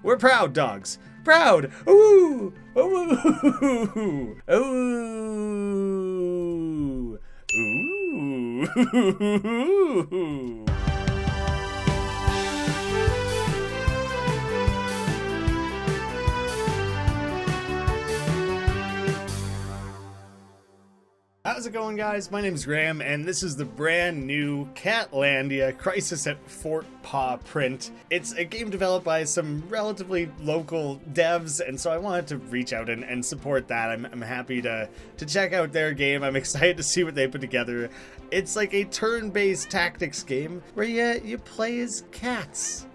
We're proud dogs. Proud. Ooh. Ooh. Ooh. Ooh. How's it going, guys? My name is Graeme, and this is the brand new Catlandia Crisis at Fort Pawprint. It's a game developed by some relatively local devs, and so I wanted to reach out and support that. I'm happy to check out their game. I'm excited to see what they put together. It's like a turn-based tactics game where you play as cats.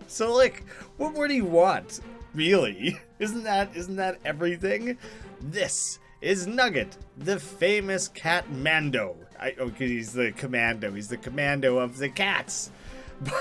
So, like, what more do you want? Really? Isn't that everything? This is Nugget, the famous Catmando. Okay, he's the commando. He's the commando of the cats.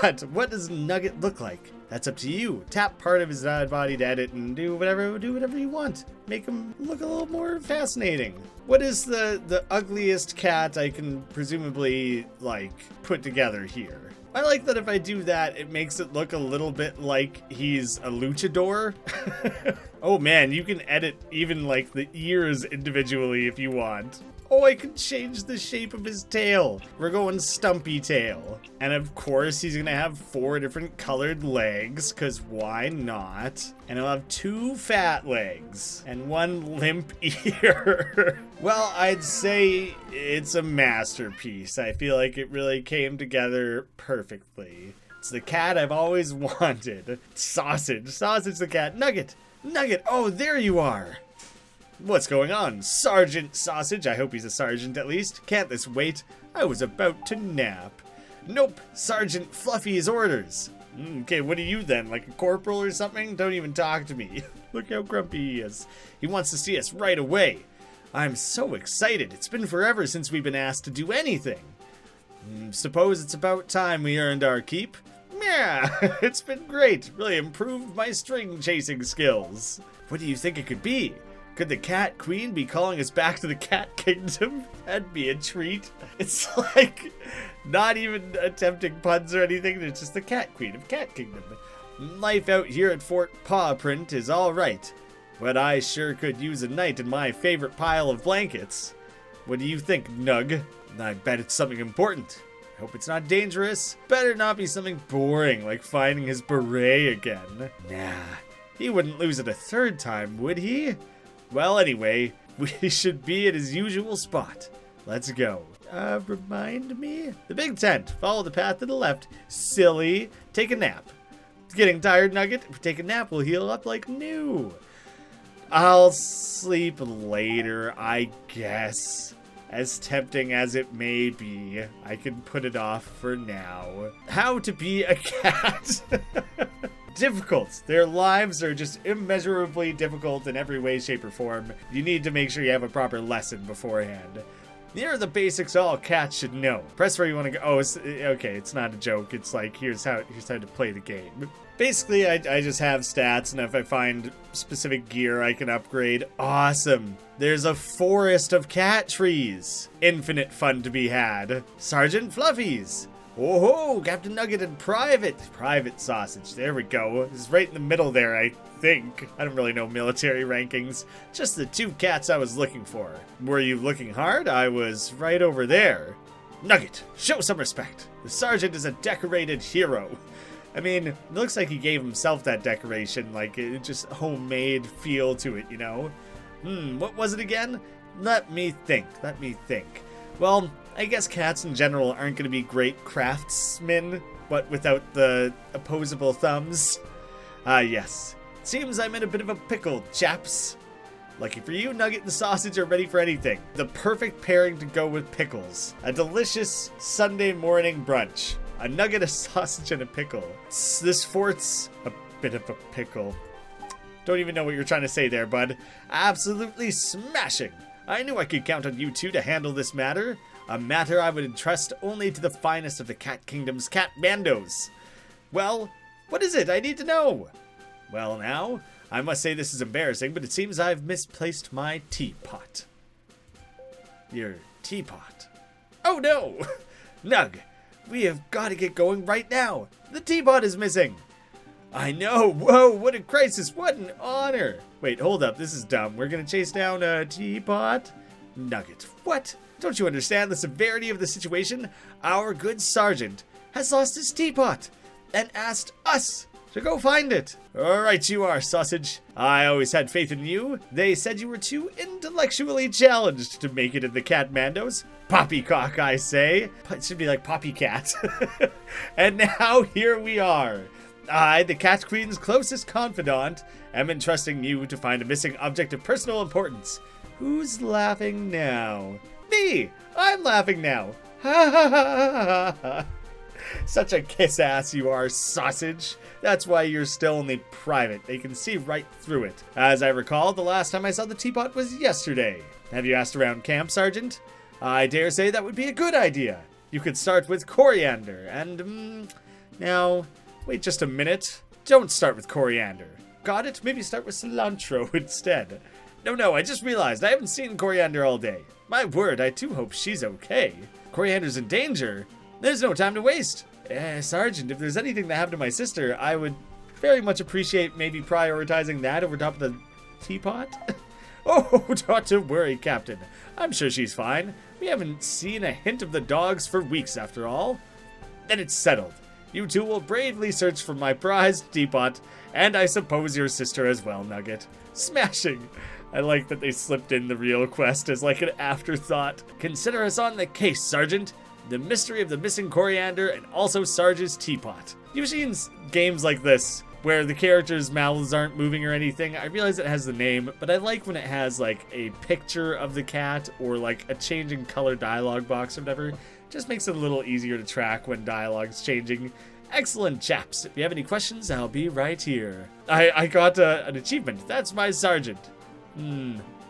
But what does Nugget look like? That's up to you. Tap part of his body to edit and do whatever you want. Make him look a little more fascinating. What is the ugliest cat I can presumably, like, put together here? I like that if I do that, it makes it look a little bit like he's a luchador. Oh man, you can edit even like the ears individually if you want. Oh, I can change the shape of his tail. We're going stumpy tail. And of course, he's gonna have 4 different colored legs, cause why not? And he'll have 2 fat legs and 1 limp ear. Well, I'd say it's a masterpiece. I feel like it really came together perfectly. It's the cat I've always wanted. Sausage the cat. Nugget, oh, there you are. What's going on, Sergeant Sausage? I hope he's a sergeant at least. Can't this wait? I was about to nap. Nope, Sergeant Fluffy's orders. Okay, what are you then, like a corporal or something? Don't even talk to me. Look how grumpy he is. He wants to see us right away. I'm so excited. It's been forever since we've been asked to do anything. Suppose it's about time we earned our keep? Yeah, it's been great. Really improved my string chasing skills. What do you think it could be? Could the Cat Queen be calling us back to the Cat Kingdom? That'd be a treat. It's like not even attempting puns or anything. It's just the Cat Queen of Cat Kingdom. Life out here at Fort Pawprint is all right, but I sure could use a night in my favorite pile of blankets. What do you think, Nug? I bet it's something important. I hope it's not dangerous. Better not be something boring like finding his beret again. Nah, he wouldn't lose it a 3rd time, would he? Well, anyway, we should be at his usual spot. Let's go. Remind me? The big tent. Follow the path to the left. Silly. Take a nap. Getting tired, Nugget? If we take a nap, we'll heal up like new. I'll sleep later, I guess. As tempting as it may be, I can put it off for now. How to be a cat. Difficult. Their lives are just immeasurably difficult in every way, shape, or form. You need to make sure you have a proper lesson beforehand. Here are the basics all cats should know. Press where you want to go. Oh, okay, it's not a joke. It's like, here's how to play the game. Basically, I just have stats, and if I find specific gear I can upgrade, awesome. There's a forest of cat trees. Infinite fun to be had. Sergeant Fluffies. Oh, Captain Nugget and Private Sausage. There we go. It's right in the middle there, I think. I don't really know military rankings. Just the 2 cats I was looking for. Were you looking hard? I was right over there. Nugget, show some respect. The sergeant is a decorated hero. I mean, it looks like he gave himself that decoration, like it just homemade feel to it, you know? What was it again? Let me think. Well, I guess cats in general aren't going to be great craftsmen, but without the opposable thumbs. Yes. Seems I'm in a bit of a pickle, chaps. Lucky for you, Nugget and Sausage are ready for anything. The perfect pairing to go with pickles. A delicious Sunday morning brunch. A nugget, a sausage, and a pickle. This fort's a bit of a pickle. Don't even know what you're trying to say there, bud. Absolutely smashing. I knew I could count on you 2 to handle this matter. A matter I would entrust only to the finest of the Cat Kingdom's Catmandos. Well, what is it? I need to know. Well now, I must say this is embarrassing, but it seems I've misplaced my teapot. Your teapot? Oh no! Nug, we have got to get going right now. The teapot is missing. I know. Whoa, what a crisis. What an honor. Wait, hold up. This is dumb. We're going to chase down a Teapot? Nugget. What? Don't you understand the severity of the situation? Our good sergeant has lost his teapot and asked us to go find it. All right, you are, sausage. I always had faith in you. They said you were too intellectually challenged to make it in the Catmandos. Poppycock, I say. It should be like Poppycat. And now here we are. I, the Cat Queen's closest confidant, am entrusting you to find a missing object of personal importance. Who's laughing now? Me! I'm laughing now. Ha ha ha ha ha. Such a kiss-ass you are, sausage. That's why you're still only private. They can see right through it. As I recall, the last time I saw the teapot was yesterday. Have you asked around camp, Sergeant? I dare say that would be a good idea. You could start with coriander and, now, wait just a minute. Don't start with coriander. Got it? Maybe start with cilantro instead. No, I just realized I haven't seen coriander all day. My word, I too hope she's okay. Coriander's in danger. There's no time to waste. Sergeant, if there's anything that happened to my sister, I would very much appreciate maybe prioritizing that over top of the teapot. Oh, not to worry, Captain. I'm sure she's fine. We haven't seen a hint of the dogs for weeks, after all. Then it's settled. You two will bravely search for my prized teapot, and I suppose your sister as well, Nugget. Smashing! I like that they slipped in the real quest as like an afterthought. Consider us on the case, Sergeant. The mystery of the missing coriander and also Sarge's teapot. Usually in games like this, where the characters' mouths aren't moving or anything, I realize it has the name, but I like when it has like a picture of the cat or like a changing color dialogue box or whatever. Just makes it a little easier to track when dialogue's changing. Excellent, chaps. If you have any questions, I'll be right here. I got an achievement. That's my sergeant.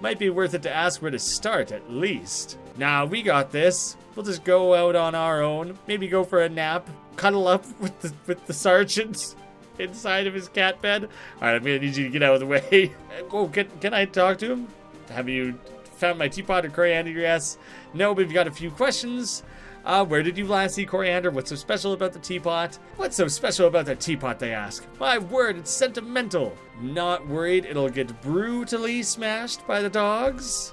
Might be worth it to ask where to start, at least. Nah, we got this. We'll just go out on our own. Maybe go for a nap. Cuddle up with the sergeant inside of his cat bed. Alright, I'm gonna need you to get out of the way. Oh, can I talk to him? Have you found my teapot or coriander? Yes. No, but we've got a few questions. Where did you last see coriander? What's so special about the teapot? What's so special about the teapot, they ask. My word, it's sentimental. Not worried it'll get brutally smashed by the dogs?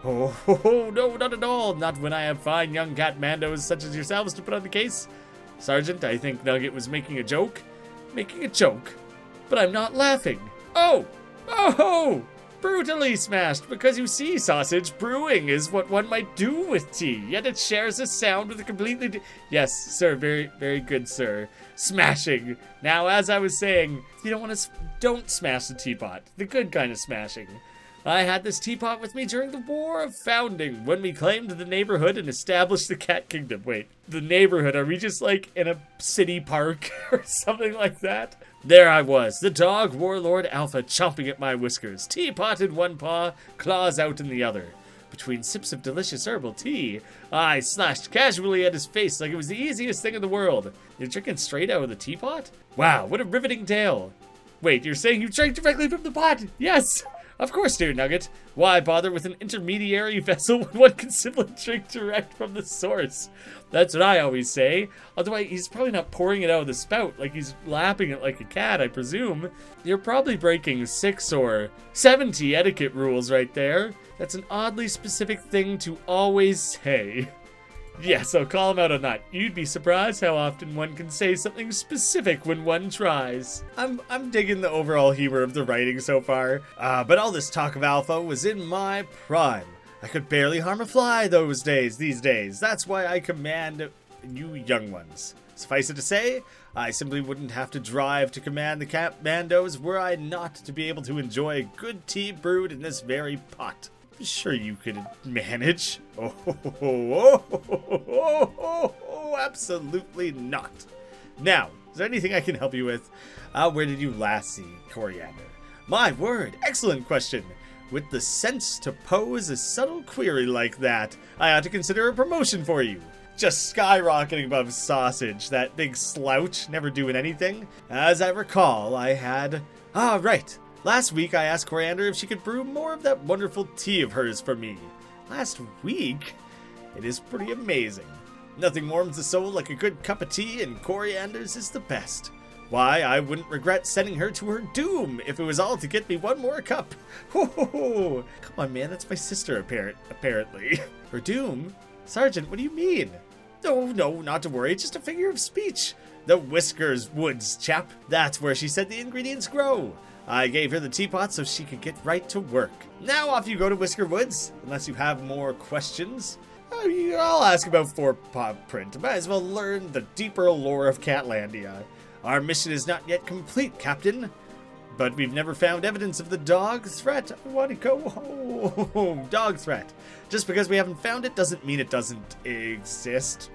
Oh, no, not at all. Not when I have fine young Catmandos such as yourselves to put on the case. Sergeant, I think Nugget was making a joke. Making a joke. But I'm not laughing. Oh! Brutally smashed, because you see, sausage, brewing is what one might do with tea, yet it shares a sound with a completely yes, sir, very, very good, sir. Smashing. Now, as I was saying, you don't smash the teapot. The good kind of smashing. I had this teapot with me during the War of Founding, when we claimed the neighborhood and established the Cat Kingdom. Wait, the neighborhood, are we just like in a city park or something like that? There I was, the dog warlord Alpha chomping at my whiskers, teapot in one paw, claws out in the other. Between sips of delicious herbal tea, I slashed casually at his face like it was the easiest thing in the world. You're drinking straight out of the teapot? Wow, what a riveting tale. Wait, you're saying you drank directly from the pot? Yes! Of course, dear Nugget. Why bother with an intermediary vessel when one can simply drink direct from the source? That's what I always say. Although he's probably not pouring it out of the spout, like he's lapping it like a cat, I presume. You're probably breaking 6 or 70 etiquette rules right there. That's an oddly specific thing to always say. Yes, I'll call him out on that. You'd be surprised how often one can say something specific when one tries. I'm digging the overall humor of the writing so far. But all this talk of Alpha was in my prime. I could barely harm a fly these days. That's why I command you young ones. Suffice it to say, I simply wouldn't have to drive to command the Catmandos were I not to be able to enjoy good tea brewed in this very pot. Sure you could manage. Absolutely not. Now, is there anything I can help you with? Where did you last see coriander? My word, excellent question. With the sense to pose a subtle query like that, I ought to consider a promotion for you. Just skyrocketing above sausage, that big slouch, never doing anything. As I recall, I had... right. Last week, I asked Coriander if she could brew more of that wonderful tea of hers for me. Last week? It is pretty amazing. Nothing warms the soul like a good cup of tea, and Coriander's is the best. Why, I wouldn't regret sending her to her doom if it was all to get me one more cup. Ho ho ho! Come on, man, that's my sister, apparently. Her doom? Sergeant, what do you mean? No, not to worry, just a figure of speech. The Whisker Woods, chap. That's where she said the ingredients grow. I gave her the teapot so she could get right to work. Now off you go to Whisker Woods, unless you have more questions. I'll ask about Fort Pawprint. Might as well learn the deeper lore of Catlandia. Our mission is not yet complete, Captain. But we've never found evidence of the dog threat. I want to go home. Dog threat. Just because we haven't found it doesn't mean it doesn't exist.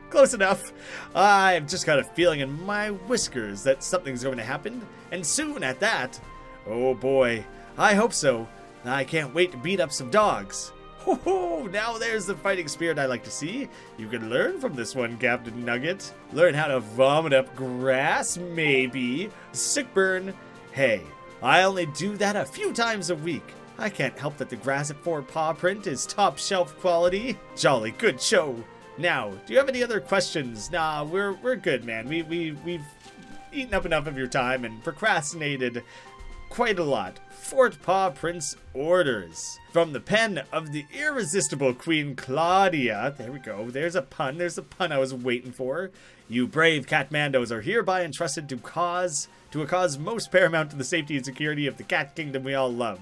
Close enough. I've just got a feeling in my whiskers that something's going to happen. And soon at that. Oh boy. I hope so. I can't wait to beat up some dogs. Ho ho! Now there's the fighting spirit I like to see. You can learn from this one, Captain Nugget. Learn how to vomit up grass, maybe. Sick burn. Hey, I only do that a few times a week. I can't help that the grass at Fort Pawprint is top shelf quality. Jolly good show. Now, do you have any other questions? Nah, we're good, man. We've eaten up enough of your time and procrastinated quite a lot. Fort Pawprint's orders. From the pen of the irresistible Queen Claudia. There we go. There's a pun. There's a pun I was waiting for. You brave Catmandos are hereby entrusted to a cause most paramount to the safety and security of the cat kingdom we all love.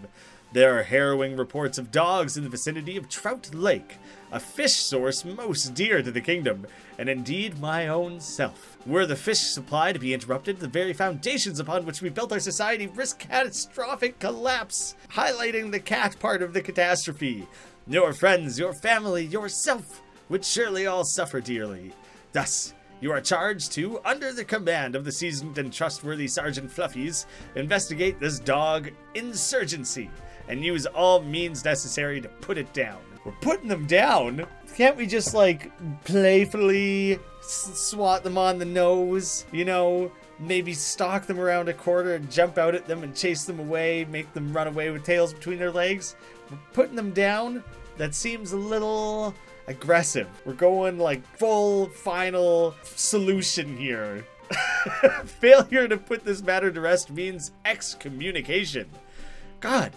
There are harrowing reports of dogs in the vicinity of Trout Lake, a fish source most dear to the kingdom, and indeed my own self. Were the fish supply to be interrupted, the very foundations upon which we built our society risk catastrophic collapse, highlighting the cat part of the catastrophe. Your friends, your family, yourself would surely all suffer dearly. Thus, you are charged to, under the command of the seasoned and trustworthy Sergeant Fluffies, investigate this dog insurgency and use all means necessary to put it down. We're putting them down? Can't we just, like, playfully swat them on the nose? You know, maybe stalk them around a corner and jump out at them and chase them away, make them run away with tails between their legs? We're putting them down? That seems a little aggressive. We're going like full final solution here. Failure to put this matter to rest means excommunication. God,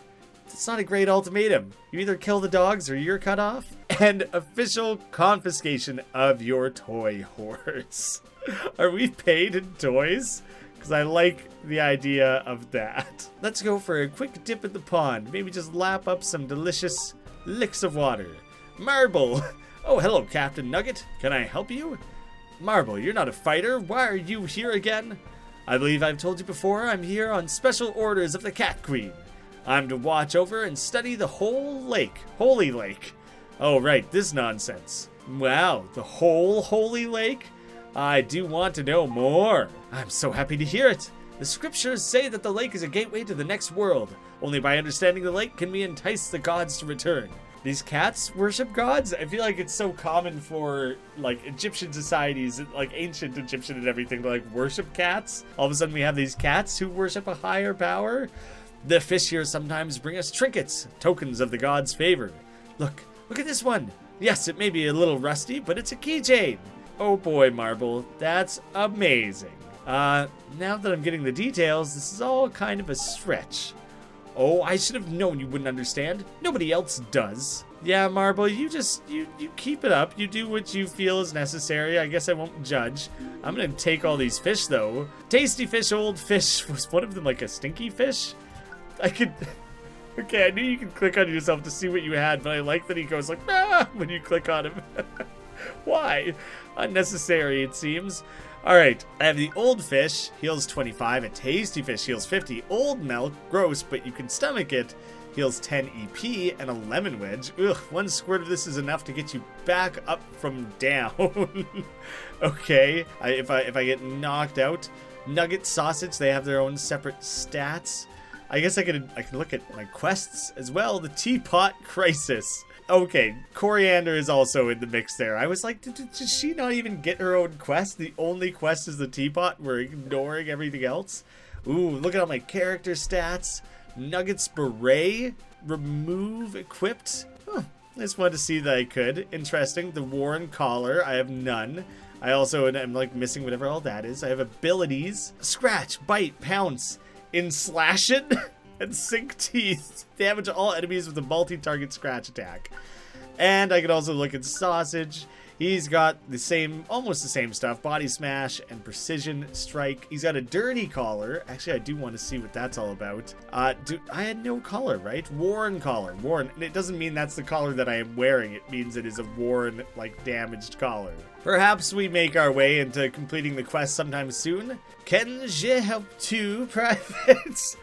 it's not a great ultimatum. You either kill the dogs or you're cut off. And official confiscation of your toy horse. Are we paid in toys? Because I like the idea of that. Let's go for a quick dip in the pond. Maybe just lap up some delicious licks of water. Marble. Oh, hello, Captain Nugget. Can I help you? Marble, you're not a fighter. Why are you here again? I believe I've told you before, I'm here on special orders of the Cat Queen. I'm to watch over and study the whole lake. Holy Lake. Oh, right, this nonsense. Wow, the whole Holy Lake? I do want to know more. I'm so happy to hear it. The scriptures say that the lake is a gateway to the next world. Only by understanding the lake can we entice the gods to return. These cats worship gods? I feel like it's so common for, like, Egyptian societies, like ancient Egyptian and everything, to, like, worship cats. All of a sudden we have these cats who worship a higher power. The fish here sometimes bring us trinkets, tokens of the gods' favor. Look at this one. Yes, it may be a little rusty, but it's a keychain. Oh boy, Marble, that's amazing. Now that I'm getting the details, this is all kind of a stretch. Oh, I should have known you wouldn't understand. Nobody else does. Yeah, Marble, you keep it up. You do what you feel is necessary. I guess I won't judge. I'm gonna take all these fish, though. Tasty fish, old fish. Was one of them like a stinky fish? I could... Okay, I knew you could click on yourself to see what you had, but I like that he goes like, ah, when you click on him. Why? Unnecessary, it seems. Alright, I have the old fish, heals 25, a tasty fish heals 50, old milk, gross, but you can stomach it, heals 10 EP, and a lemon wedge. Ugh, one squirt of this is enough to get you back up from down. Okay, if I get knocked out. Nugget sausage, they have their own separate stats. I guess I can look at my quests as well. The Teapot Crisis. Okay, Coriander is also in the mix there. I was like, did she not even get her own quest? The only quest is the teapot. We're ignoring everything else. Ooh, look at all my character stats. Nuggets Beret. Remove equipped. Huh, I just wanted to see that I could. Interesting. The Warren Collar. I have none. I also am like missing whatever all that is. I have abilities. Scratch, bite, pounce, enslashin, and sink teeth. Damage all enemies with a multi-target scratch attack. And I can also look at sausage. He's got the same, almost the same stuff. Body smash and precision strike. He's got a dirty collar. Actually, I do want to see what that's all about. I had no collar, right? Worn collar. Worn. And it doesn't mean that's the collar that I am wearing. It means it is a worn, like, damaged collar. Perhaps we make our way into completing the quest sometime soon. Can je help tu, privates?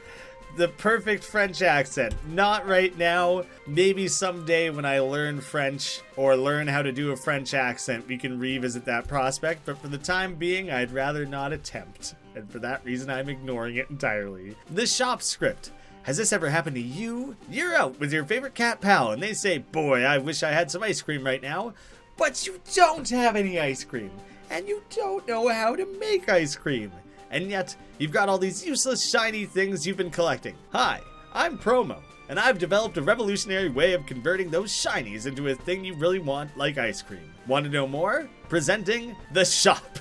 The perfect French accent. Not right now. Maybe someday when I learn French or learn how to do a French accent, we can revisit that prospect. But for the time being, I'd rather not attempt. And for that reason, I'm ignoring it entirely. The shop script. Has this ever happened to you? You're out with your favorite cat pal and they say, boy, I wish I had some ice cream right now. But you don't have any ice cream. And you don't know how to make ice cream. And yet, you've got all these useless shiny things you've been collecting. Hi, I'm Promo, and I've developed a revolutionary way of converting those shinies into a thing you really want, like ice cream. Want to know more? Presenting the shop.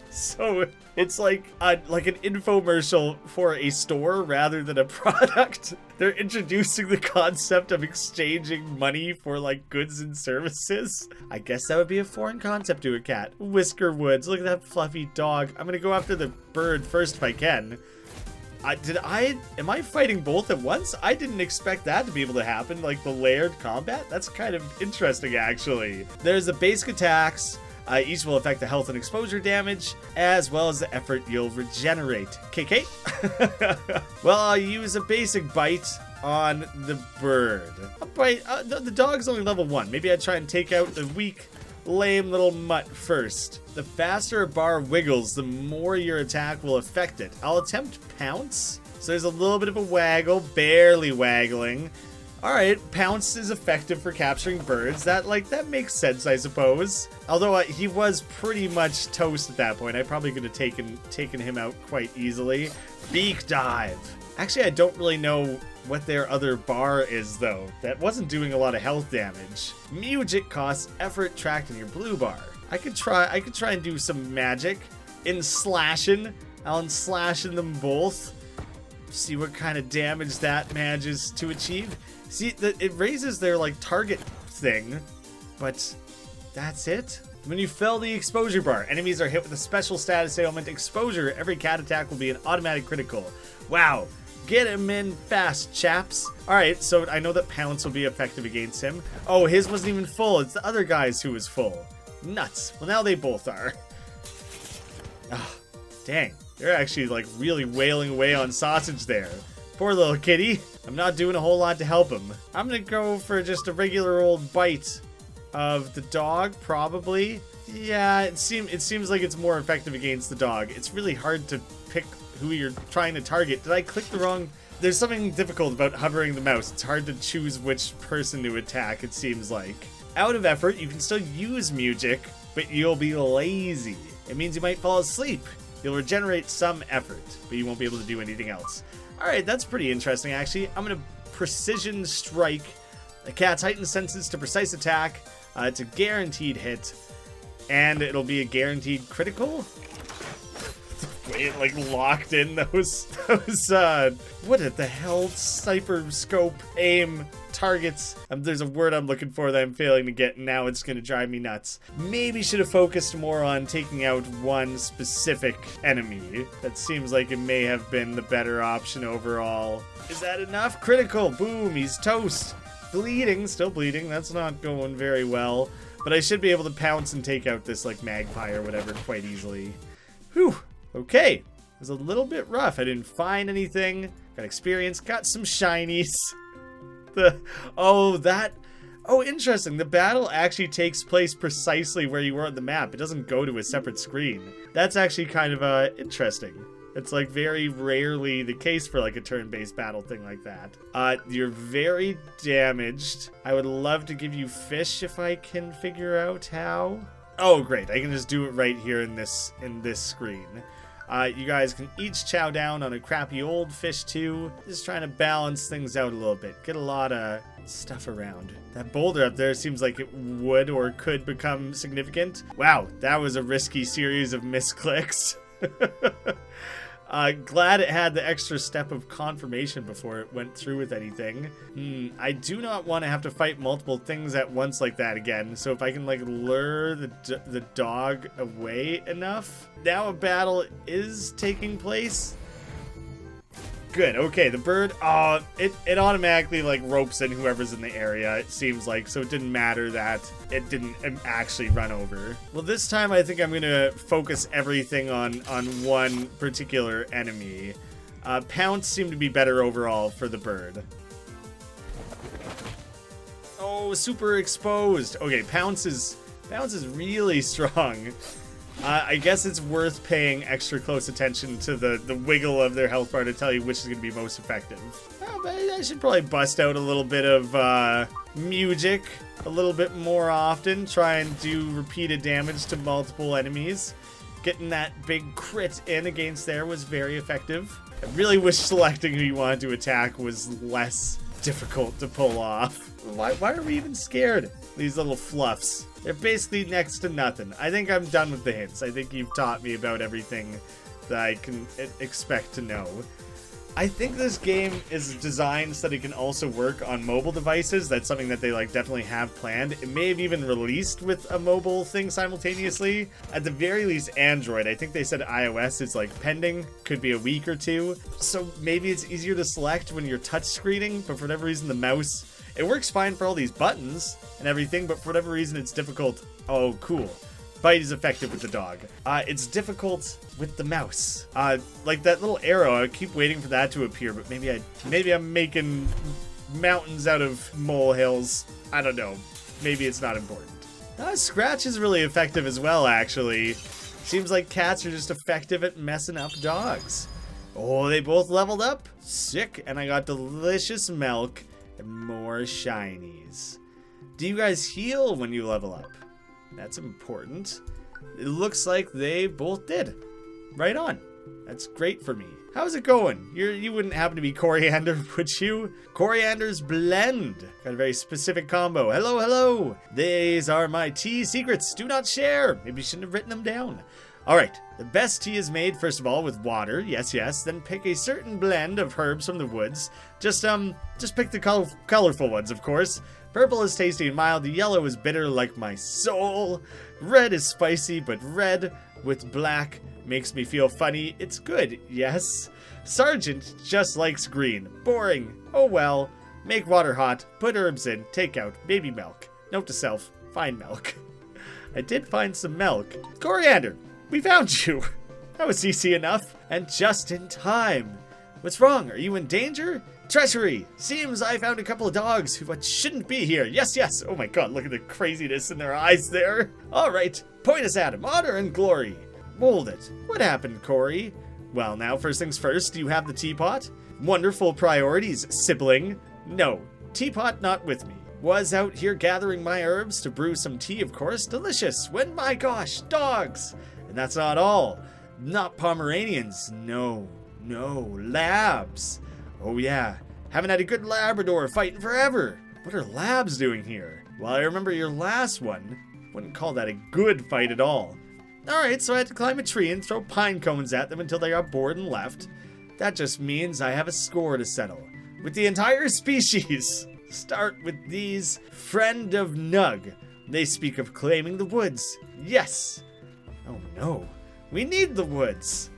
So it's like an infomercial for a store rather than a product. They're introducing the concept of exchanging money for like goods and services. I guess that would be a foreign concept to a cat. Whisker Woods, look at that fluffy dog. I'm gonna go after the bird first if I can. Am I fighting both at once? I didn't expect that to be able to happen, like the layered combat. That's kind of interesting actually. There's the basic attacks. Each will affect the health and exposure damage, as well as the effort you'll regenerate. KK? Well, I'll use a basic bite on the bird. A bite, the dog's only level 1. Maybe I'd try and take out the weak, lame little mutt first. The faster a bar wiggles, the more your attack will affect it. I'll attempt pounce. So there's a little bit of a waggle, barely waggling. Alright, pounce is effective for capturing birds. That makes sense, I suppose. Although he was pretty much toast at that point. I probably could have taken him out quite easily. Beak dive. Actually, I don't really know what their other bar is, though. That wasn't doing a lot of health damage. Music costs effort tracked in your blue bar. I could try and do some magic. Enslashin'. I'll enslashin' them both. See what kind of damage that manages to achieve. See, it raises their, like, target thing, but that's it. When you fill the exposure bar, enemies are hit with a special status ailment exposure. Every cat attack will be an automatic critical. Wow. Get him in fast, chaps. Alright, so I know that pounce will be effective against him. Oh, his wasn't even full. It's the other guy's who was full. Nuts. Well, now they both are. Oh, dang. They're actually, like, really wailing away on sausage there. Poor little kitty. I'm not doing a whole lot to help him. I'm gonna go for just a regular old bite of the dog, probably. Yeah, it seems like it's more effective against the dog. It's really hard to pick who you're trying to target. Did I click the wrong? There's something difficult about hovering the mouse. It's hard to choose which person to attack, it seems like. Out of effort, you can still use music, but you'll be lazy. It means you might fall asleep. You'll regenerate some effort, but you won't be able to do anything else. Alright, that's pretty interesting, actually. I'm going to precision strike. The cat's heightened senses to precise attack. It's a guaranteed hit, and it'll be a guaranteed critical. Way it, like, locked in those what the hell? Sniper scope aim targets. There's a word I'm looking for that I'm failing to get, and now it's gonna drive me nuts. Maybe should have focused more on taking out one specific enemy. That seems like it may have been the better option overall. Is that enough? Critical. Boom. He's toast. Bleeding. Still bleeding. That's not going very well. But I should be able to pounce and take out this, like, magpie or whatever quite easily. Whew. Okay, it was a little bit rough. I didn't find anything. Got experience, got some shinies. Oh, interesting. The battle actually takes place precisely where you were on the map. It doesn't go to a separate screen. That's actually kind of interesting. It's like very rarely the case for like a turn-based battle thing like that. You're very damaged. I would love to give you fish if I can figure out how. Oh, great. I can just do it right here in this screen. You guys can each chow down on a crappy old fish too. Just trying to balance things out a little bit. Get a lot of stuff around. That boulder up there seems like it would or could become significant. Wow, that was a risky series of misclicks. Glad it had the extra step of confirmation before it went through with anything. I do not want to have to fight multiple things at once like that again. So if I can like lure the dog away enough. Now a battle is taking place. Good. Okay, the bird, it automatically like ropes in whoever's in the area, it seems like, so it didn't matter that it didn't actually run over. Well, this time I think I'm gonna focus everything on one particular enemy. Pounce seemed to be better overall for the bird. Oh, super exposed. Okay, Pounce is really strong. I guess it's worth paying extra close attention to the wiggle of their health bar to tell you which is going to be most effective. Oh, but I should probably bust out a little bit of music a little bit more often. Try and do repeated damage to multiple enemies. Getting that big crit in against there was very effective. I really wish selecting who you wanted to attack was less difficult to pull off. Why are we even scared? These little fluffs. They're basically next to nothing. I think I'm done with the hints. I think you've taught me about everything that I can expect to know. I think this game is designed so that it can also work on mobile devices. That's something that they like definitely have planned. It may have even released with a mobile thing simultaneously. At the very least, Android. I think they said iOS is like pending. Could be a week or two. So maybe it's easier to select when you're touch screening, but for whatever reason the mouse, it works fine for all these buttons and everything, but for whatever reason it's difficult. Oh, cool. Bite is effective with the dog. It's difficult with the mouse. Like that little arrow, I keep waiting for that to appear, but maybe I'm making mountains out of molehills. I don't know. Maybe it's not important. Scratch is really effective as well, actually. Seems like cats are just effective at messing up dogs. Oh, they both leveled up? Sick. And I got delicious milk and more shinies. Do you guys heal when you level up? That's important. It looks like they both did. Right on. That's great for me. How's it going? You wouldn't happen to be Coriander, would you? Coriander's Blend. Got a very specific combo. Hello, hello. These are my tea secrets. Do not share. Maybe you shouldn't have written them down. All right. The best tea is made, first of all, with water. Yes, yes. Then pick a certain blend of herbs from the woods. Just pick the colorful ones, of course. Purple is tasty and mild. The yellow is bitter like my soul. Red is spicy, but red with black makes me feel funny. It's good, yes. Sergeant just likes green. Boring. Oh well. Make water hot. Put herbs in. Take out baby milk. Note to self, find milk. I did find some milk. Coriander, we found you. That was easy enough. And just in time. What's wrong? Are you in danger? Treachery! Seems I found a couple of dogs who shouldn't be here. Yes, yes. Oh my god, look at the craziness in their eyes there. Alright, point us at him. Honor and glory. Hold it. What happened, Corey? Well, now, first things first, do you have the teapot? Wonderful priorities, sibling. No, teapot not with me. Was out here gathering my herbs to brew some tea, of course. Delicious. When, my gosh, dogs. And that's not all. Not Pomeranians. No, labs. Oh yeah, haven't had a good Labrador fighting forever. What are labs doing here? Well, I remember your last one. Wouldn't call that a good fight at all. Alright, so I had to climb a tree and throw pine cones at them until they got bored and left. That just means I have a score to settle. With the entire species. Start with these. Friend of Nug. They speak of claiming the woods. Yes. Oh no. We need the woods.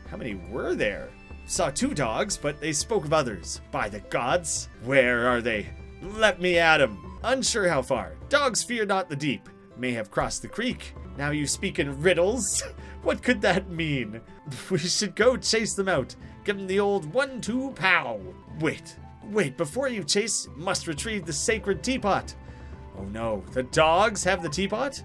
How many were there? Saw 2 dogs, but they spoke of others. By the gods. Where are they? Let me at 'em. Unsure how far. Dogs fear not the deep. May have crossed the creek. Now you speak in riddles? What could that mean? We should go chase them out. Give them the old 1-2 pow. Wait, before you chase, must retrieve the sacred teapot. Oh no, the dogs have the teapot?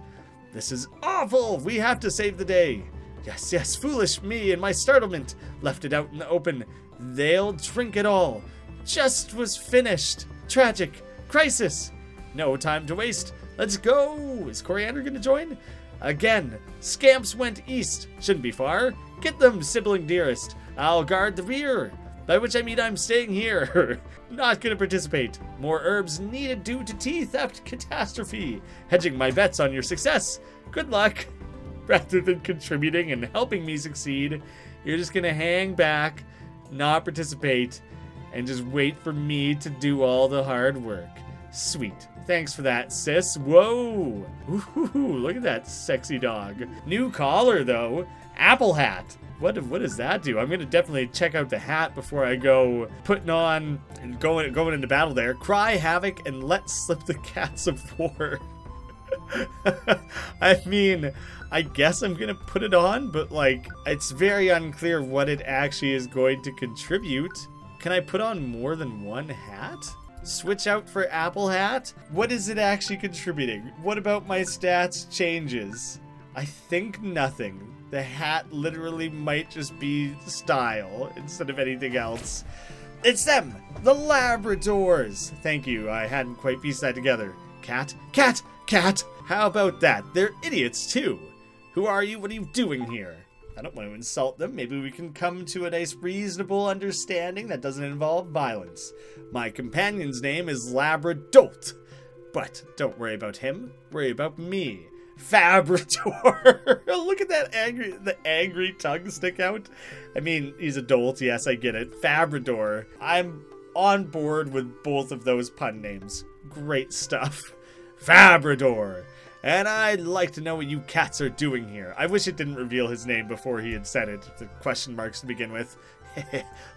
This is awful. We have to save the day. Yes, foolish me and my startlement. Left it out in the open. They'll drink it all. Just was finished. Tragic. Crisis. No time to waste. Let's go. Is Coriander gonna join? Again. Scamps went east. Shouldn't be far. Get them, sibling dearest. I'll guard the rear. By which I mean I'm staying here. Not gonna participate. More herbs needed due to tea theft catastrophe. Hedging my bets on your success. Good luck. Rather than contributing and helping me succeed, you're just gonna hang back, not participate, and just wait for me to do all the hard work. Sweet. Thanks for that, sis. Whoa. Ooh, look at that sexy dog. New collar, though. Apple hat. What does that do? I'm gonna definitely check out the hat before I go putting on and going into battle there. Cry havoc and let slip the cats of war. I mean, I guess I'm gonna put it on, but like, it's very unclear what it actually is going to contribute. Can I put on more than one hat? Switch out for apple hat? What is it actually contributing? What about my stats changes? I think nothing. The hat literally might just be style instead of anything else. It's them! The Labradors! Thank you, I hadn't quite pieced that together. Cat? Cat! Cat! How about that? They're idiots too! Who are you? What are you doing here? I don't want to insult them. Maybe we can come to a nice reasonable understanding that doesn't involve violence. My companion's name is Labradolt. But don't worry about him. Worry about me. Fabrador. Look at that angry tongue stick out. I mean, he's a dolt. Yes, I get it. Fabrador. I'm on board with both of those pun names. Great stuff. Fabrador. And I'd like to know what you cats are doing here. I wish it didn't reveal his name before he had said it. The question marks to begin with.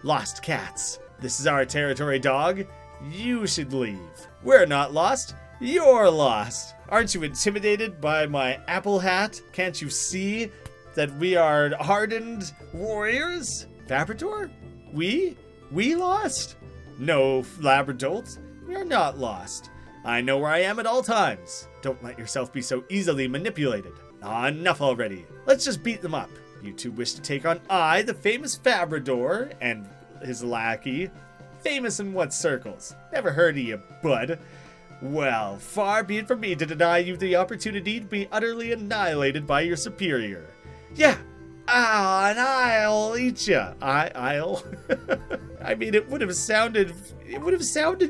Lost cats. This is our territory, dog. You should leave. We're not lost. You're lost. Aren't you intimidated by my apple hat? Can't you see that we are hardened warriors? Labrador? We lost? No, Labradolt. We are not lost. I know where I am at all times. Don't let yourself be so easily manipulated. Enough already. Let's just beat them up. You two wish to take on I, the famous Fabrador, and his lackey. Famous in what circles? Never heard of you, bud. Well, far be it from me to deny you the opportunity to be utterly annihilated by your superior. Yeah, and I'll eat ya. I'll. I mean, it would have sounded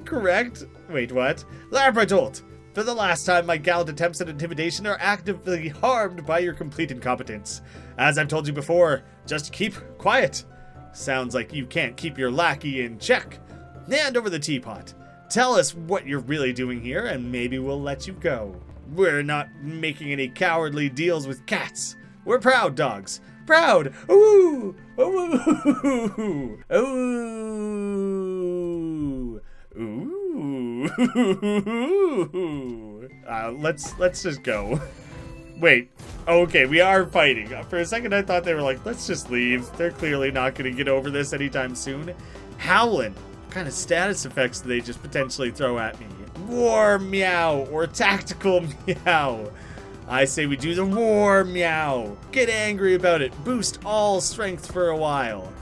correct. Wait, what? Labradolt. For the last time, my gallant attempts at intimidation are actively harmed by your complete incompetence. As I've told you before, just keep quiet. Sounds like you can't keep your lackey in check. Hand over the teapot. Tell us what you're really doing here, and maybe we'll let you go. We're not making any cowardly deals with cats. We're proud dogs. Proud! Ooh! Ooh! Ooh! Ooh! Let's just go. Wait. Okay, we are fighting. For a second, I thought they were like, let's just leave. They're clearly not going to get over this anytime soon. Howlin'. What kind of status effects do they just potentially throw at me? War meow or tactical meow. I say we do the war meow. Get angry about it. Boost all strength for a while.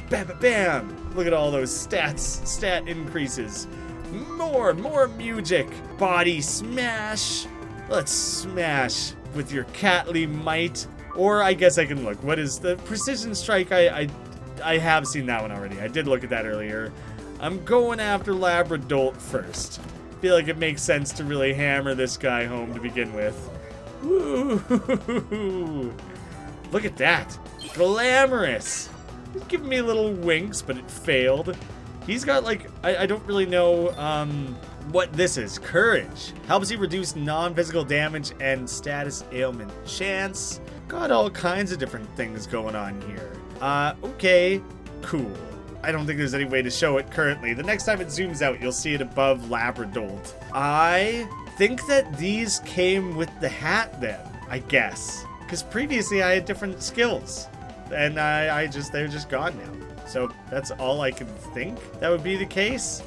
Bam, bam, bam. Look at all those stat increases. More music. Body smash. Let's smash with your catly might. Or I guess I can look. What is the precision strike? I have seen that one already. I did look at that earlier. I'm going after Labradolt first. Feel like it makes sense to really hammer this guy home to begin with. Woo! Look at that. Glamorous. He's giving me little winks, but it failed. He's got like, I don't really know what this is. Courage. Helps you reduce non-physical damage and status ailment chance. Got all kinds of different things going on here. Okay, cool. I don't think there's any way to show it currently. The next time it zooms out, you'll see it above Labradolt. I think that these came with the hat then, I guess. Because previously I had different skills. And they're just gone now. So that's all I can think that would be the case.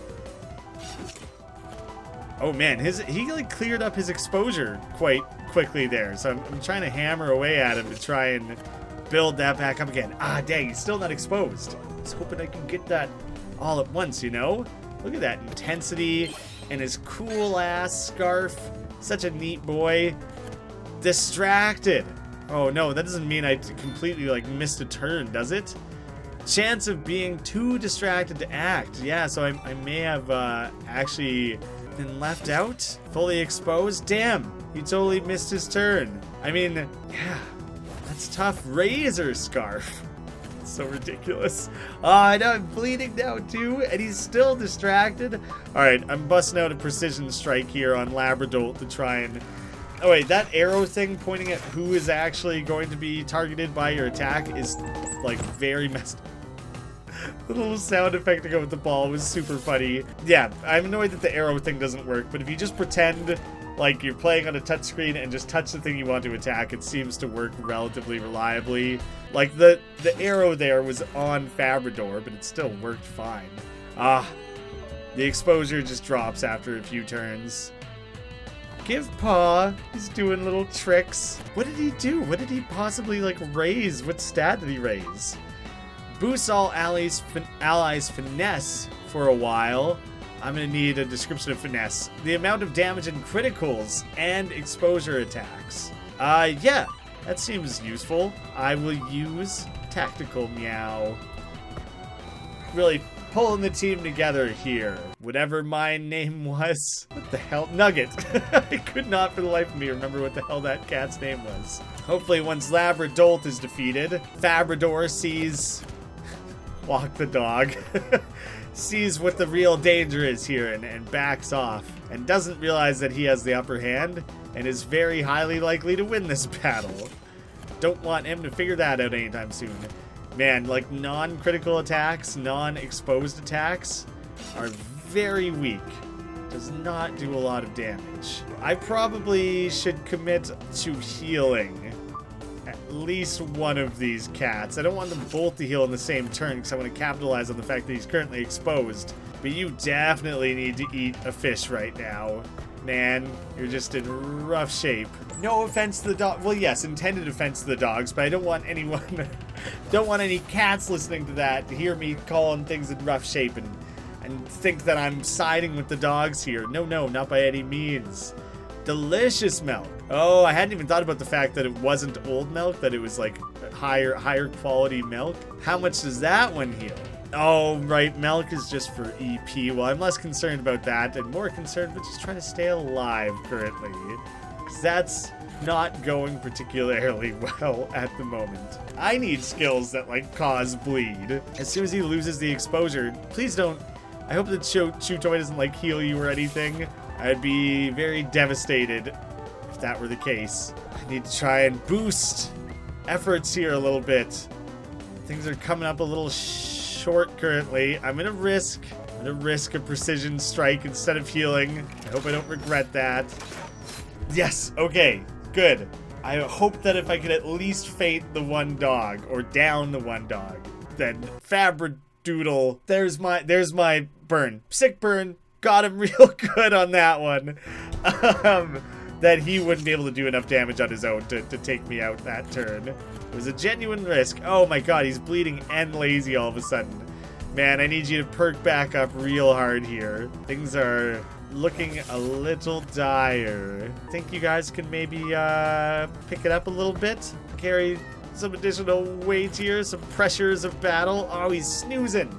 Oh man, he like cleared up his exposure quite quickly there. So I'm trying to hammer away at him to try and build that back up again. Ah, dang, he's still not exposed. I was hoping I could get that all at once, you know? Look at that intensity and his cool ass scarf. Such a neat boy. Distracted. Oh no, that doesn't mean I completely like missed a turn, does it? Chance of being too distracted to act. Yeah, so I may have actually been left out, fully exposed. Damn, he totally missed his turn. I mean, yeah, that's tough. Razor scarf. So ridiculous. I know, I'm bleeding now too, and he's still distracted. All right, I'm busting out a precision strike here on Labrador to try and... Oh wait, that arrow thing pointing at who is actually going to be targeted by your attack is like very messed up. The little sound effect to go with the ball was super funny. Yeah, I'm annoyed that the arrow thing doesn't work, but if you just pretend like you're playing on a touchscreen and just touch the thing you want to attack, it seems to work relatively reliably. Like the arrow there was on Fabrador, but it still worked fine. The exposure just drops after a few turns. Give Paw. He's doing little tricks. What did he do? What did he possibly like raise? What stat did he raise? Boosts all allies finesse for a while. I'm gonna need a description of finesse. The amount of damage in criticals and exposure attacks. Yeah, that seems useful. I will use tactical meow. Really pulling the team together here. Whatever my name was. What the hell? Nugget. I could not for the life of me remember what the hell that cat's name was. Hopefully once Labrador is defeated, Fabrador sees... Walk the dog. Sees what the real danger is here and backs off. And doesn't realize that he has the upper hand and is very highly likely to win this battle. Don't want him to figure that out anytime soon. Man, like non-critical attacks, non-exposed attacks are very weak. Does not do a lot of damage. I probably should commit to healing at least one of these cats. I don't want them both to heal in the same turn because I want to capitalize on the fact that he's currently exposed. But you definitely need to eat a fish right now. Man, you're just in rough shape. No offense to the dog. Well, yes, intended offense to the dogs, but I don't want anyone, don't want any cats listening to that to hear me calling things in rough shape and think that I'm siding with the dogs here. No, not by any means. Delicious milk. Oh, I hadn't even thought about the fact that it wasn't old milk, that it was like higher quality milk. How much does that one heal? Oh, right, milk is just for EP. Well, I'm less concerned about that and more concerned with just trying to stay alive currently. Because that's not going particularly well at the moment. I need skills that, like, cause bleed. As soon as he loses the exposure, please don't... I hope that Chew Toy doesn't, like, heal you or anything. I'd be very devastated if that were the case. I need to try and boost efforts here a little bit. Things are coming up a little short currently. I'm gonna risk a precision strike instead of healing. I hope I don't regret that. Yes, okay, good. I hope that if I could at least faint the one dog or down the one dog, then Fabradoodle, there's my burn. Sick burn. Got him real good on that one. That he wouldn't be able to do enough damage on his own to take me out that turn. It was a genuine risk. Oh my god, he's bleeding and lazy all of a sudden. Man, I need you to perk back up real hard here. Things are looking a little dire. Think you guys can maybe pick it up a little bit? Carry some additional weight here, some pressures of battle. Oh, he's snoozing.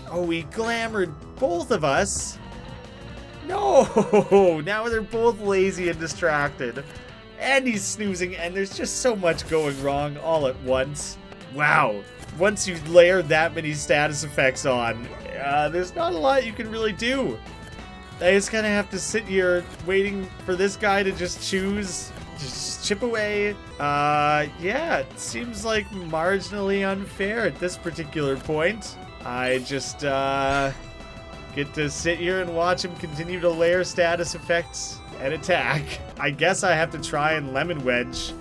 Oh, he glamored both of us. No, now they're both lazy and distracted. And he's snoozing, and there's just so much going wrong all at once. Wow. Once you layer that many status effects on, there's not a lot you can really do. I just kind of have to sit here waiting for this guy to just chip away. Yeah, it seems like marginally unfair at this particular point. I just, get to sit here and watch him continue to layer status effects and attack. I guess I have to try and lemon wedge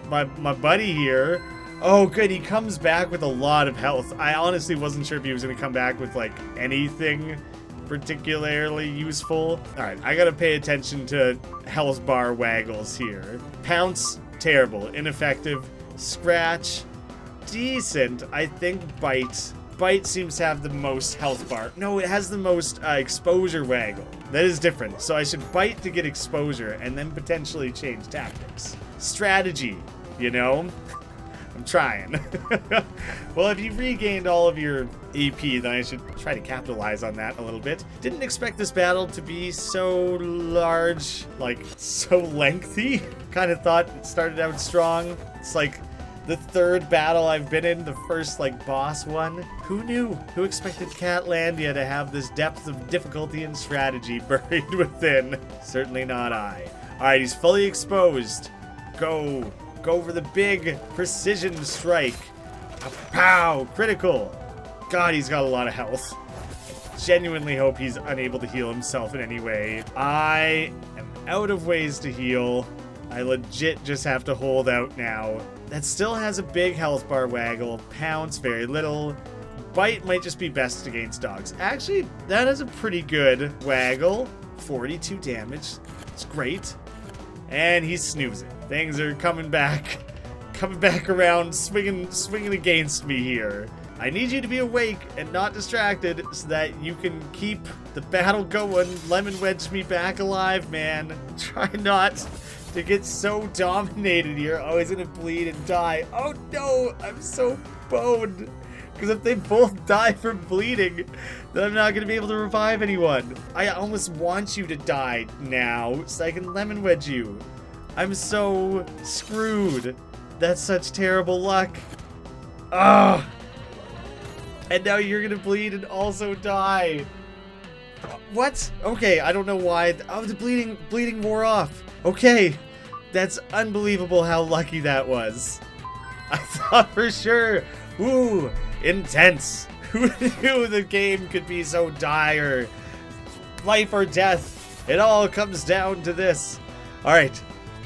my buddy here. Oh, good, he comes back with a lot of health. I honestly wasn't sure if he was going to come back with, like, anything particularly useful. Alright, I gotta pay attention to health bar waggles here. Pounce, terrible. Ineffective. Scratch, decent. I think Bite. Bite seems to have the most health bar. No, it has the most exposure waggle. That is different. So I should Bite to get exposure and then potentially change tactics. Strategy, you know? I'm trying. Well, if you regained all of your EP, then I should try to capitalize on that a little bit. Didn't expect this battle to be so large, like so lengthy. Kind of thought it started out strong. It's like the third battle I've been in, the first like boss one. Who knew? Who expected Catlandia to have this depth of difficulty and strategy buried within? Certainly not I. All right, he's fully exposed. Go for the big precision strike. Pow, critical. God, he's got a lot of health. Genuinely hope he's unable to heal himself in any way. I am out of ways to heal. I legit just have to hold out now. That still has a big health bar waggle. Pounce, very little. Bite might just be best against dogs. Actually, that is a pretty good waggle. 42 damage. It's great. And he's snoozing. Things are coming back around, swinging against me here. I need you to be awake and not distracted so that you can keep the battle going. Lemon wedge me back alive, man. Try not to get so dominated here. Oh, he's gonna bleed and die. Oh no, I'm so boned. Because if they both die from bleeding, then I'm not gonna be able to revive anyone. I almost want you to die now so I can lemon wedge you. I'm so screwed. That's such terrible luck. Ugh. And now you're gonna bleed and also die. What? Okay, I don't know why. Oh, the bleeding wore off. Okay, that's unbelievable how lucky that was. I thought for sure. Ooh, intense. Who knew the game could be so dire? Life or death. It all comes down to this. All right,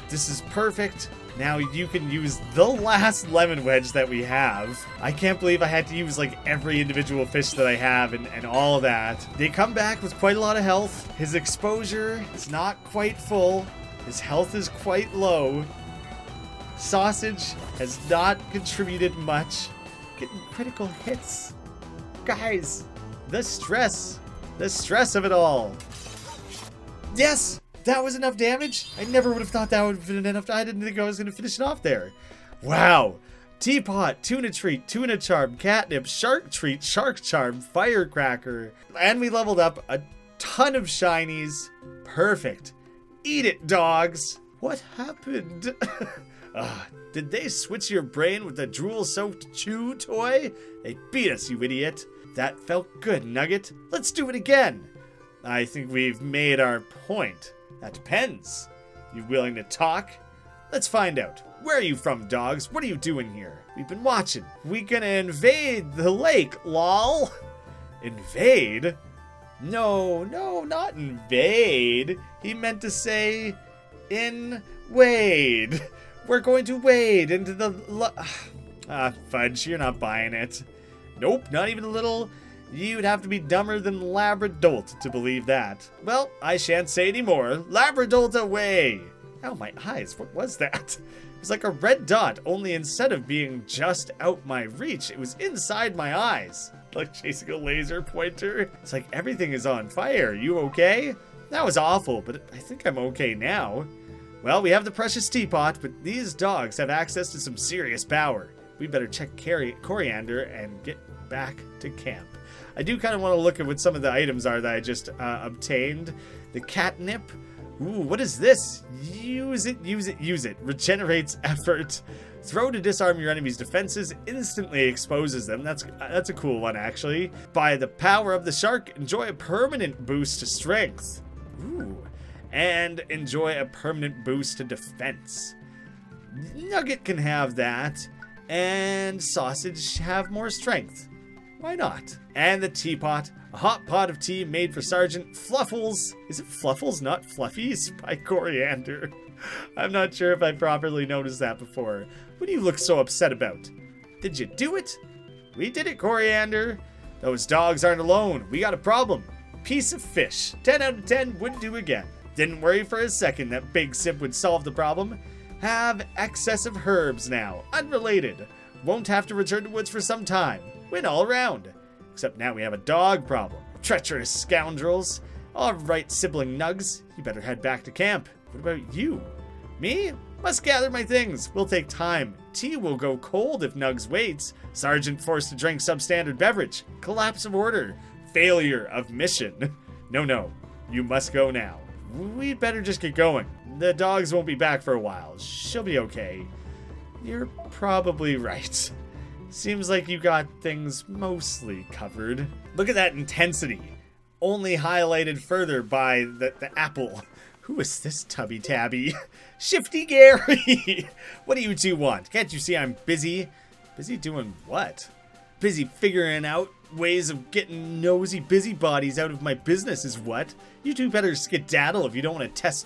this is perfect. Now you can use the last lemon wedge that we have. I can't believe I had to use like every individual fish that I have and all that. They come back with quite a lot of health. His exposure is not quite full. His health is quite low. Sausage has not contributed much. Getting critical hits. Guys, the stress of it all. Yes! That was enough damage? I never would have thought that would have been enough. I didn't think I was going to finish it off there. Wow. Teapot, tuna treat, tuna charm, catnip, shark treat, shark charm, firecracker. And we leveled up a ton of shinies. Perfect. Eat it, dogs. What happened? Did they switch your brain with the drool-soaked chew toy? They beat us, you idiot. That felt good, Nugget. Let's do it again. I think we've made our point. That depends. You willing to talk? Let's find out. Where are you from, dogs? What are you doing here? We've been watching. We gonna invade the lake, lol. Invade? No, not invade. He meant to say wade. We're going to wade into the fudge, you're not buying it. Nope, not even a little. You'd have to be dumber than Labradolt to believe that. Well, I shan't say any more. Labradolt away! Oh, my eyes, what was that? It was like a red dot, only instead of being just out my reach, it was inside my eyes. Like chasing a laser pointer. It's like everything is on fire. You okay? That was awful, but I think I'm okay now. Well, we have the precious teapot, but these dogs have access to some serious power. We better check Coriander and get back to camp. I do kind of want to look at what some of the items are that I just obtained. The catnip. Ooh, what is this? Use it, use it, use it. Regenerates effort. Throw to disarm your enemy's defenses. Instantly exposes them. That's a cool one, actually. By the power of the shark, enjoy a permanent boost to strength. Ooh. And enjoy a permanent boost to defense. Nugget can have that. And Sausage have more strength. Why not? And the teapot, a hot pot of tea made for Sergeant Fluffles. Is it Fluffles, not Fluffies? By Coriander. I'm not sure if I properly noticed that before. What do you look so upset about? Did you do it? We did it, Coriander. Those dogs aren't alone. We got a problem. Piece of fish. 10 out of 10 would do again. Didn't worry for a second that Big Sip would solve the problem. Have excess of herbs now. Unrelated. Won't have to return to woods for some time. Win all around. Except now we have a dog problem. Treacherous scoundrels. Alright, sibling nugs. You better head back to camp. What about you? Me? Must gather my things. Will take time. Tea will go cold if Nugs waits. Sergeant forced to drink substandard beverage. Collapse of order. Failure of mission. No. You must go now. We'd better just get going. The dogs won't be back for a while. She'll be okay. You're probably right. Seems like you got things mostly covered. Look at that intensity. Only highlighted further by the apple. Who is this tubby tabby? Shifty Gary! What do you two want? Can't you see I'm busy? Busy doing what? Busy figuring out ways of getting nosy busybodies out of my business is what? You two better skedaddle if you don't want to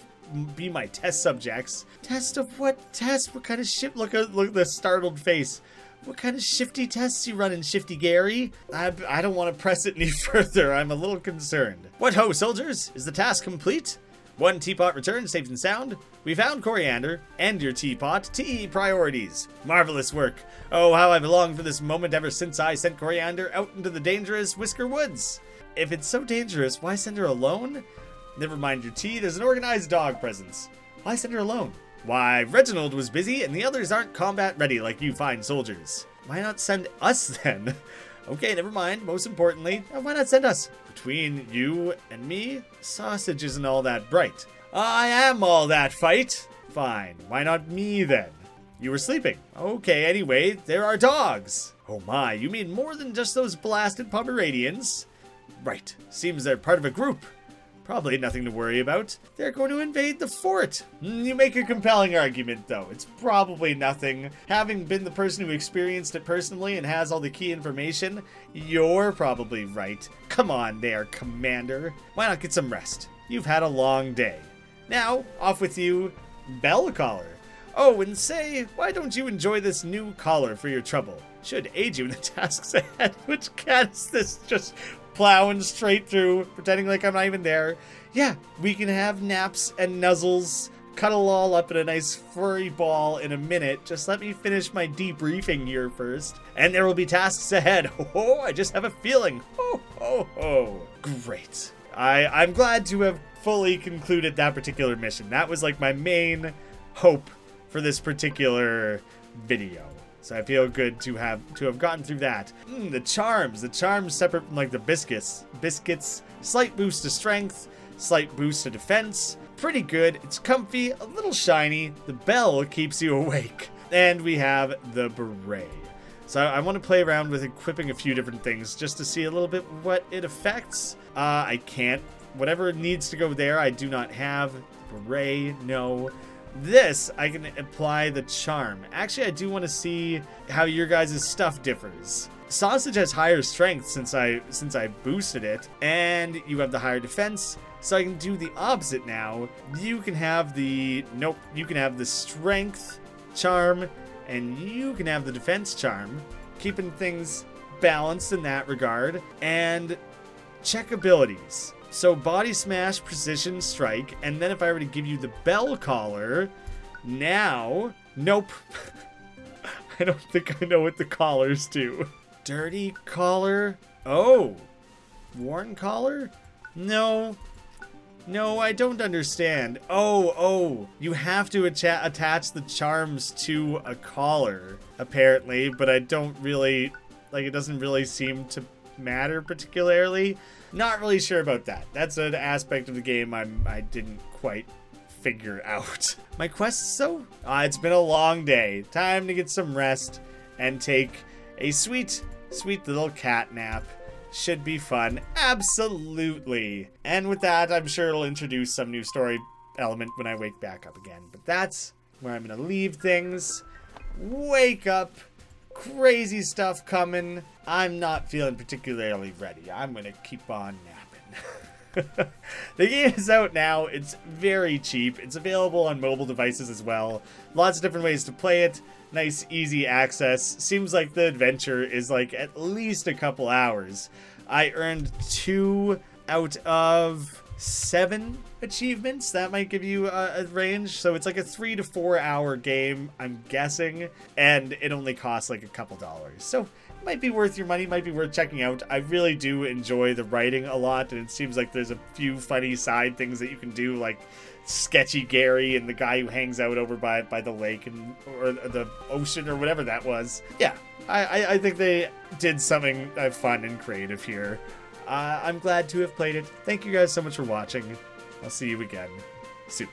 be my test subjects. Test of what test? What kind of shit? Look at the startled face. What kind of shifty tests you running, Shifty Gary? I don't want to press it any further. I'm a little concerned. What ho, soldiers? Is the task complete? One teapot returned, safe and sound. We found coriander and your teapot. Tea priorities. Marvelous work. Oh, how I've longed for this moment ever since I sent coriander out into the dangerous Whisker Woods. If it's so dangerous, why send her alone? Never mind your tea, there's an organized dog presence. Why send her alone? Why, Reginald was busy and the others aren't combat ready like you fine soldiers. Why not send us then? Okay, never mind. Most importantly, why not send us? Between you and me, sausage isn't all that bright. I am all that fight. Fine, why not me then? You were sleeping. Okay, anyway, there are dogs. Oh my, you mean more than just those blasted Pomeranians? Right, seems they're part of a group. Probably nothing to worry about. They're going to invade the fort. You make a compelling argument, though. It's probably nothing. Having been the person who experienced it personally and has all the key information, you're probably right. Come on there, Commander. Why not get some rest? You've had a long day. Now, off with you, bell collar. Oh, and say, why don't you enjoy this new collar for your trouble? Should aid you in the tasks ahead. Which cat is this just plowing straight through, pretending like I'm not even there? Yeah, we can have naps and nuzzles, cuddle all up in a nice furry ball in a minute. Just let me finish my debriefing here first, and there will be tasks ahead. Oh, I just have a feeling. Oh. Great. I'm glad to have fully concluded that particular mission. That was like my main hope for this particular video. So I feel good to have gotten through that. The charms separate from like the biscuits. Slight boost to strength, slight boost to defense. Pretty good. It's comfy, a little shiny. The bell keeps you awake. And we have the beret. So I want to play around with equipping a few different things just to see a little bit what it affects. I can't. Whatever needs to go there, I do not have. Beret, no. This, I can apply the charm. Actually, I do want to see how your guys' stuff differs. Sausage has higher strength since I boosted it, and you have the higher defense, so I can do the opposite now. You can have the strength charm, and you can have the defense charm, keeping things balanced in that regard. And check abilities. So body smash, precision, strike, and then if I were to give you the bell collar, now, nope. I don't think I know what the collars do. Dirty collar? Oh, worn collar? No, I don't understand. Oh, you have to attach the charms to a collar, apparently, but I don't really, like, it doesn't really seem to matter particularly. Not really sure about that. That's an aspect of the game I didn't quite figure out. My quests, though? It's been a long day. Time to get some rest and take a sweet little cat nap. Should be fun. Absolutely. And with that, I'm sure it'll introduce some new story element when I wake back up again. But that's where I'm gonna leave things. Wake up. Crazy stuff coming. I'm not feeling particularly ready. I'm gonna keep on napping. The game is out now. It's very cheap. It's available on mobile devices as well. Lots of different ways to play it. Nice, easy access. Seems like the adventure is like at least a couple hours. I earned 2 out of 7 achievements. That might give you a range. So it's like a 3 to 4 hour game, I'm guessing, and it only costs like a couple dollars. So might be worth your money, might be worth checking out. I really do enjoy the writing a lot, and it seems like there's a few funny side things that you can do, like Sketchy Gary and the guy who hangs out over by the lake or the ocean or whatever that was. Yeah, I think they did something fun and creative here. I'm glad to have played it. Thank you guys so much for watching. I'll see you again soon.